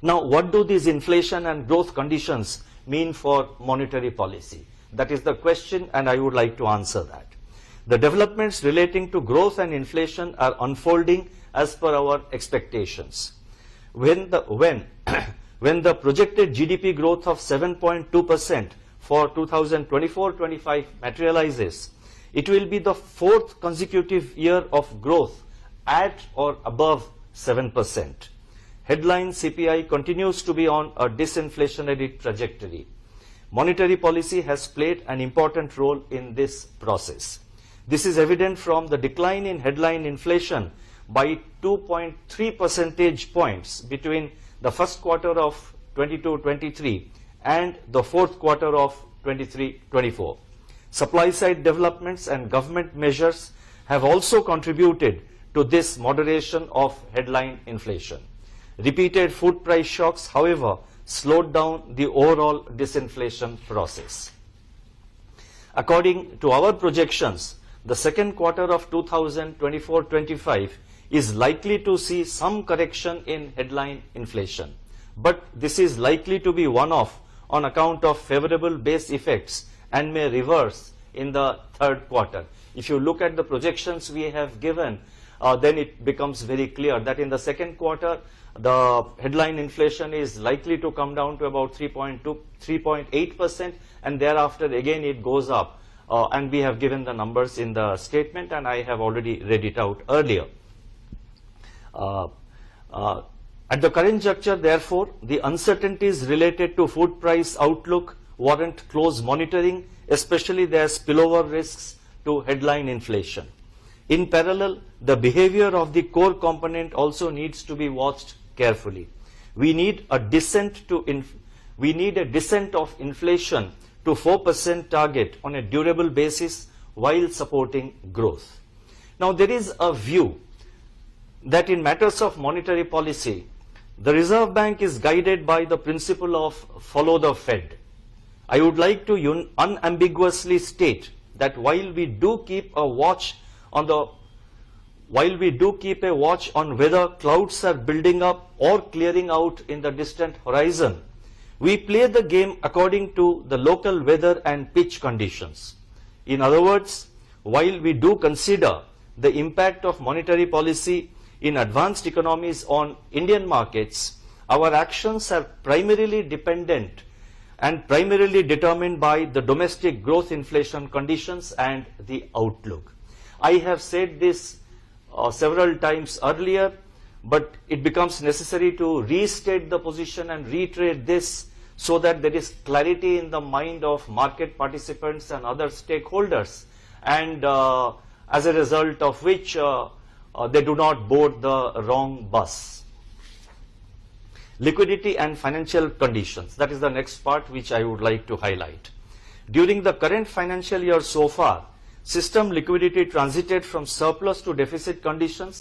Now, what do these inflation and growth conditions mean for monetary policy? That is the question, and I would like to answer that. The developments relating to growth and inflation are unfolding as per our expectations. When the projected GDP growth of 7.2% for 2024-25 materializes, it will be the fourth consecutive year of growth at or above 7%. Headline CPI continues to be on a disinflationary trajectory. Monetary policy has played an important role in this process. This is evident from the decline in headline inflation by 2.3 percentage points between the first quarter of 22-23 and the fourth quarter of 23-24. Supply side developments and government measures have also contributed to this moderation of headline inflation. Repeated food price shocks, however, slowed down the overall disinflation process. According to our projections, the second quarter of 2024-25 is likely to see some correction in headline inflation, but this is likely to be one-off on account of favorable base effects and may reverse in the third quarter. If you look at the projections we have given, then it becomes very clear that in the second quarter, the headline inflation is likely to come down to about 3.8%, and thereafter again it goes up. And we have given the numbers in the statement, and I have already read it out earlier. At the current juncture, therefore, the uncertainties related to food price outlook warrant close monitoring, especially their spillover risks to headline inflation. In parallel, the behavior of the core component also needs to be watched carefully. We need a descent of inflation to 4% target on a durable basis while supporting growth. Now, there is a view that in matters of monetary policy, the Reserve Bank is guided by the principle of follow the Fed. I would like to unambiguously state that while we do keep a watch on whether clouds are building up or clearing out in the distant horizon, we play the game according to the local weather and pitch conditions. In other words, while we do consider the impact of monetary policy in advanced economies on Indian markets, our actions are primarily dependent and primarily determined by the domestic growth inflation conditions and the outlook. I have said this several times earlier, but it becomes necessary to restate the position and reiterate this so that there is clarity in the mind of market participants and other stakeholders, and as a result of which they do not board the wrong bus. Liquidity and financial conditions, that is the next part which I would like to highlight. During the current financial year so far, system liquidity transited from surplus to deficit conditions